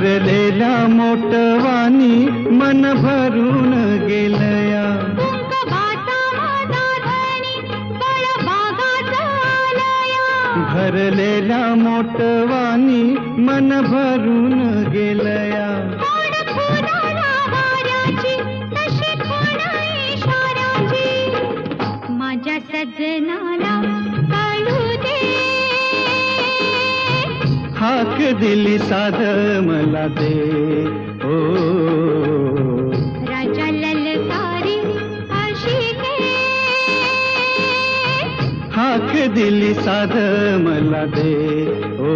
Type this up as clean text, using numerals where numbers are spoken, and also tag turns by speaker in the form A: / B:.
A: भरलेल्या मोटवानी मन भरून गेलया, भरलेल्या मोटवानी मन भरून गेलया.
B: माझ्या सजनाला कळू दे,
A: हाक दिली साध मला दे. ओ
B: राजा ललकारी आशिके,
A: हाक दिली साध मला दे. ओ